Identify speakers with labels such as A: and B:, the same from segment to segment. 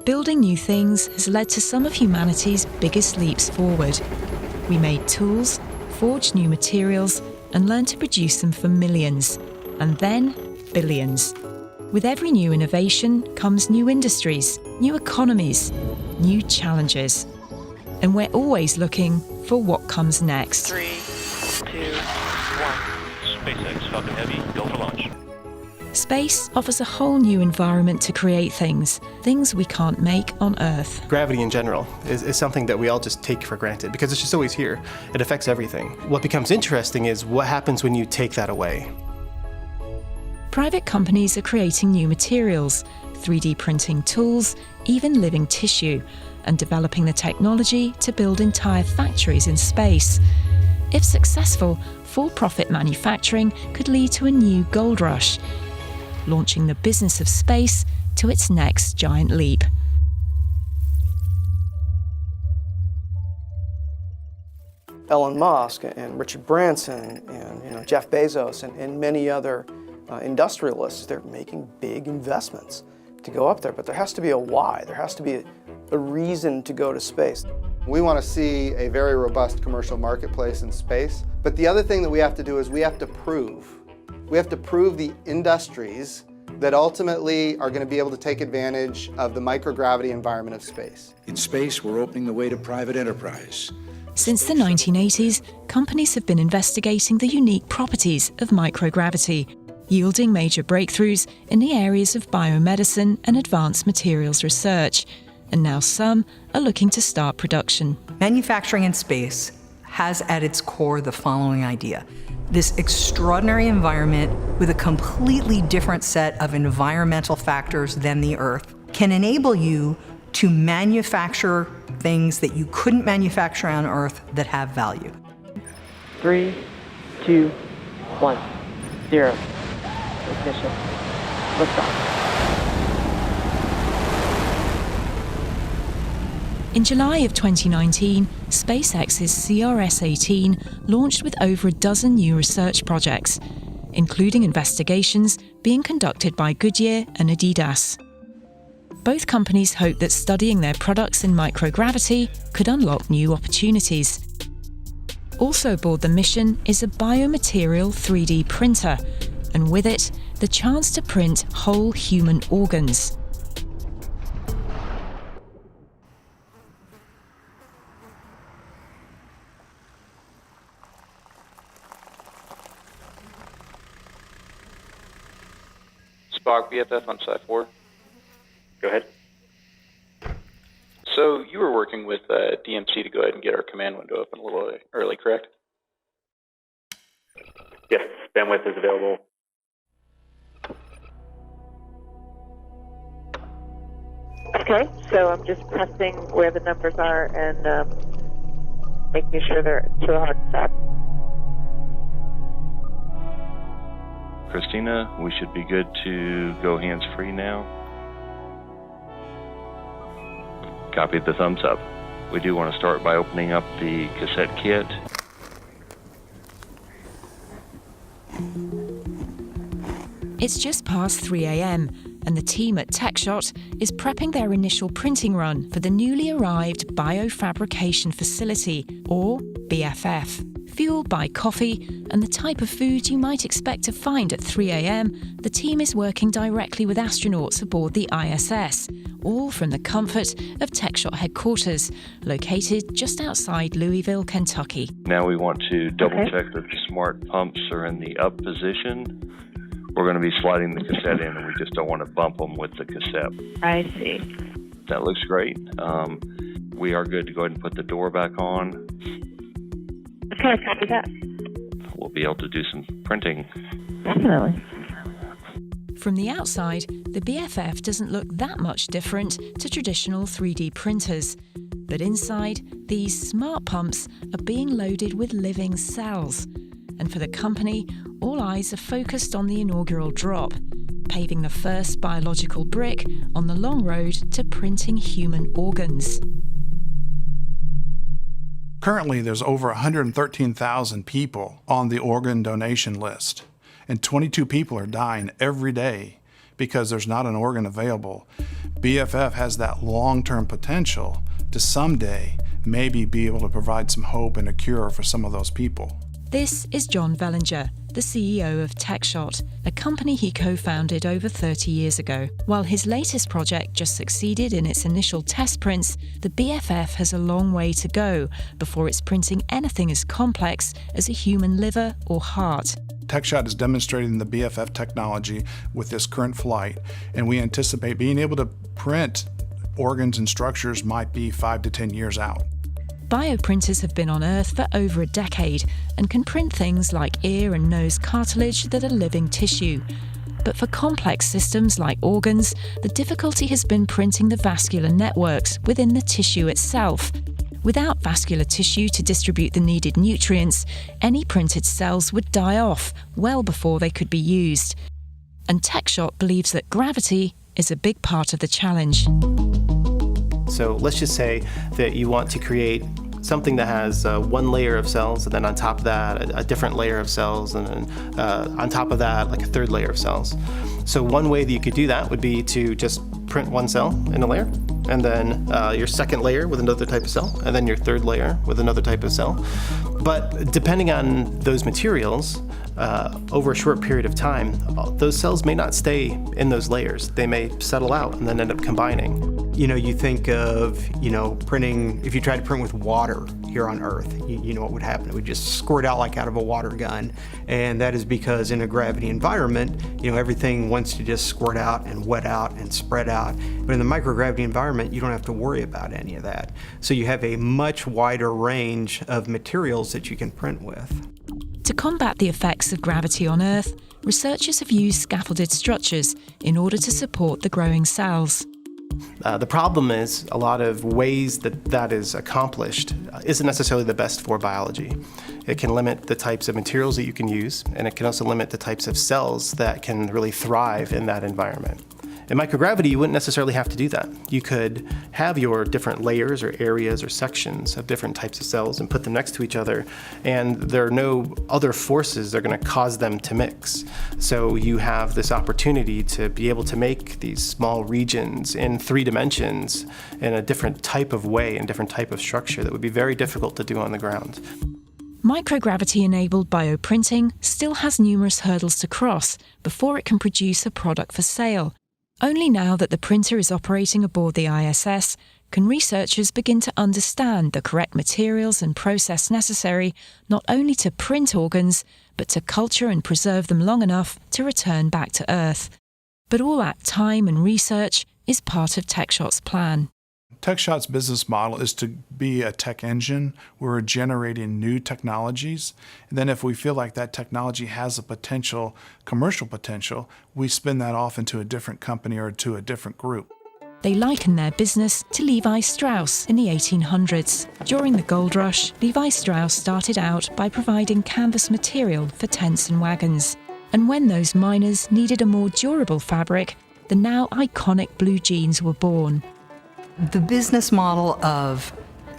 A: Building new things has led to some of humanity's biggest leaps forward. We made tools, forged new materials, and learned to produce them for millions, and then billions. With every new innovation comes new industries, new economies, new challenges. And we're always looking for what comes next.
B: 3, 2, 1.
C: SpaceX Falcon Heavy, go for launch.
A: Space offers a whole new environment to create things we can't make on Earth.
D: Gravity in general is something that we all just take for granted because it's just always here. It affects everything. What becomes interesting is what happens when you take that away.
A: Private companies are creating new materials, 3D printing tools, even living tissue, and developing the technology to build entire factories in space. If successful, for-profit manufacturing could lead to a new gold rush, launching the business of space to its next giant leap.
E: Elon Musk and Richard Branson and Jeff Bezos and many other industrialists, they're making big investments to go up there, but there has to be a why. There has to be a reason to go to space.
F: We want to see a very robust commercial marketplace in space, but the other thing that we have to do is we have to prove the industries that ultimately are going to be able to take advantage of the microgravity environment of space.
G: In space, we're opening the way to private enterprise.
A: Since the 1980s, companies have been investigating the unique properties of microgravity, yielding major breakthroughs in the areas of biomedicine and advanced materials research. And now some are looking to start production.
H: Manufacturing in space has at its core the following idea. This extraordinary environment with a completely different set of environmental factors than the Earth can enable you to manufacture things that you couldn't manufacture on Earth that have value.
B: 3, 2, 1, 0. Ignition. Liftoff.
A: In July of 2019, SpaceX's CRS-18 launched with over a dozen new research projects, including investigations being conducted by Goodyear and Adidas. Both companies hope that studying their products in microgravity could unlock new opportunities. Also aboard the mission is a biomaterial 3D printer, and with it, the chance to print whole human organs.
I: Spock, BFF on Side 4.
J: Go ahead.
I: So you were working with DMC to go ahead and get our command window open a little early, correct?
J: Yes, bandwidth is available.
B: Okay, so I'm just pressing where the numbers are and making sure they're to a hard stop.
C: Christina, we should be good to go hands-free now. Copy the thumbs up. We do want to start by opening up the cassette kit.
A: It's just past 3 a.m. and the team at Techshot is prepping their initial printing run for the newly arrived Biofabrication Facility, or BFF. Fueled by coffee and the type of food you might expect to find at 3 a.m, the team is working directly with astronauts aboard the ISS, all from the comfort of Techshot headquarters, located just outside Louisville, Kentucky.
C: Now we want to double-check that the smart pumps are in the up position. We're going to be sliding the cassette in, and we just don't want to bump them with the cassette.
B: I see.
C: That looks great. We are good to go ahead and put the door back on.
B: Okay, copy that.
C: We'll be able to do some printing.
B: Definitely.
A: From the outside, the BFF doesn't look that much different to traditional 3D printers. But inside, these smart pumps are being loaded with living cells. And for the company, all eyes are focused on the inaugural drop, paving the first biological brick on the long road to printing human organs.
K: Currently, there's over 113,000 people on the organ donation list, and 22 people are dying every day because there's not an organ available. BFF has that long-term potential to someday maybe be able to provide some hope and a cure for some of those people.
A: This is John Vellinger, the CEO of Techshot, a company he co-founded over 30 years ago. While his latest project just succeeded in its initial test prints, the BFF has a long way to go before it's printing anything as complex as a human liver or heart.
K: Techshot is demonstrating the BFF technology with this current flight, and we anticipate being able to print organs and structures might be 5 to 10 years out.
A: Bioprinters have been on Earth for over a decade and can print things like ear and nose cartilage that are living tissue. But for complex systems like organs, the difficulty has been printing the vascular networks within the tissue itself. Without vascular tissue to distribute the needed nutrients, any printed cells would die off well before they could be used. And Techshot believes that gravity is a big part of the challenge.
D: So let's just say that you want to create something that has one layer of cells, and then on top of that, a different layer of cells, and then on top of that, like a third layer of cells. So one way that you could do that would be to just print one cell in a layer, and then your second layer with another type of cell, and then your third layer with another type of cell. But depending on those materials, over a short period of time, those cells may not stay in those layers. They may settle out and then end up combining.
L: You think of, printing, if you tried to print with water here on Earth, you know what would happen. It would just squirt out like out of a water gun. And that is because in a gravity environment, everything wants to just squirt out and wet out and spread out. But in the microgravity environment, you don't have to worry about any of that. So you have a much wider range of materials that you can print with.
A: To combat the effects of gravity on Earth, researchers have used scaffolded structures in order to support the growing cells.
D: The problem is a lot of ways that is accomplished isn't necessarily the best for biology. It can limit the types of materials that you can use, and it can also limit the types of cells that can really thrive in that environment. In microgravity, you wouldn't necessarily have to do that. You could have your different layers or areas or sections of different types of cells and put them next to each other, and there are no other forces that are going to cause them to mix. So you have this opportunity to be able to make these small regions in 3 dimensions in a different type of way and different type of structure that would be very difficult to do on the ground.
A: Microgravity-enabled bioprinting still has numerous hurdles to cross before it can produce a product for sale. Only now that the printer is operating aboard the ISS can researchers begin to understand the correct materials and process necessary not only to print organs, but to culture and preserve them long enough to return back to Earth. But all that time and research is part of Techshot's plan.
K: Techshot's business model is to be a tech engine. We're generating new technologies. And then if we feel like that technology has a potential, commercial potential, we spin that off into a different company or to a different group.
A: They liken their business to Levi Strauss in the 1800s. During the gold rush, Levi Strauss started out by providing canvas material for tents and wagons. And when those miners needed a more durable fabric, the now iconic blue jeans were born.
H: The business model of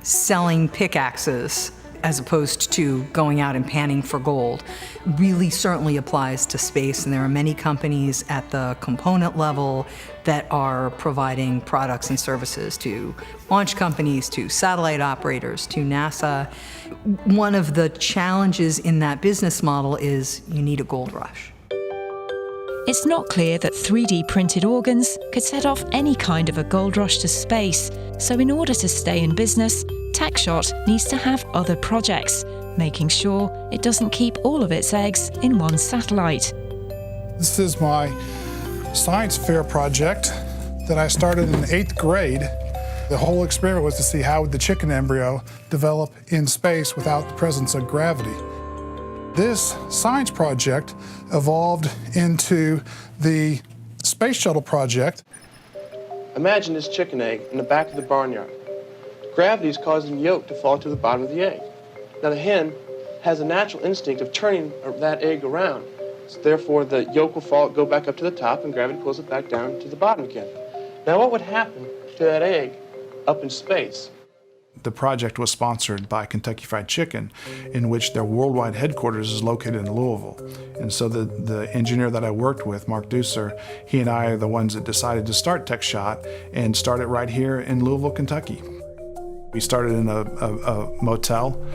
H: selling pickaxes as opposed to going out and panning for gold really certainly applies to space, and there are many companies at the component level that are providing products and services to launch companies, to satellite operators, to NASA. One of the challenges in that business model is you need a gold rush.
A: It's not clear that 3D printed organs could set off any kind of a gold rush to space, so in order to stay in business, Techshot needs to have other projects, making sure it doesn't keep all of its eggs in one satellite.
K: This is my science fair project that I started in 8th grade. The whole experiment was to see how would the chicken embryo develop in space without the presence of gravity. This science project evolved into the space shuttle project.
M: Imagine this chicken egg in the back of the barnyard. Gravity is causing the yolk to fall to the bottom of the egg. Now the hen has a natural instinct of turning that egg around. So therefore the yolk will go back up to the top, and gravity pulls it back down to the bottom again. Now what would happen to that egg up in space?
K: The project was sponsored by Kentucky Fried Chicken, in which their worldwide headquarters is located in Louisville. And so the engineer that I worked with, Mark Deucer, he and I are the ones that decided to start Techshot and start it right here in Louisville, Kentucky. We started in a motel.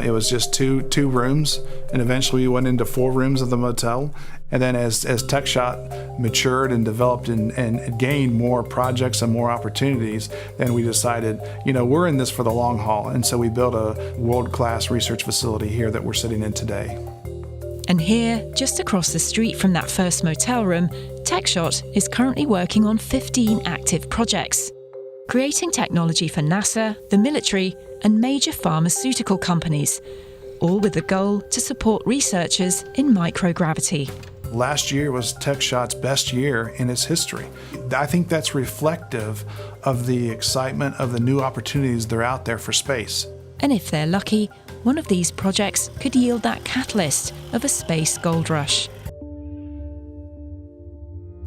K: It was just two rooms, and eventually we went into 4 rooms of the motel. And then as Techshot matured and developed and gained more projects and more opportunities, then we decided, we're in this for the long haul. And so we built a world-class research facility here that we're sitting in today.
A: And here, just across the street from that first motel room, Techshot is currently working on 15 active projects, creating technology for NASA, the military, and major pharmaceutical companies, all with the goal to support researchers in microgravity.
K: Last year was Techshot's best year in its history. I think that's reflective of the excitement of the new opportunities that are out there for space.
A: And if they're lucky, one of these projects could yield that catalyst of a space gold rush.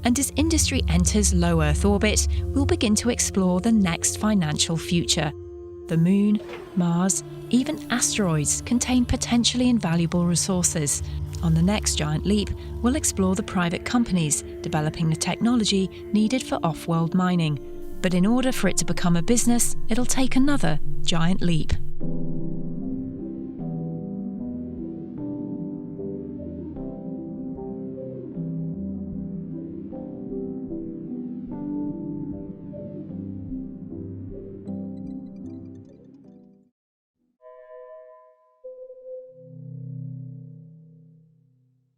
A: And as industry enters low Earth orbit, we'll begin to explore the next financial future. The Moon, Mars, even asteroids contain potentially invaluable resources. On the next Giant Leap, we'll explore the private companies developing the technology needed for off-world mining. But in order for it to become a business, it'll take another giant leap.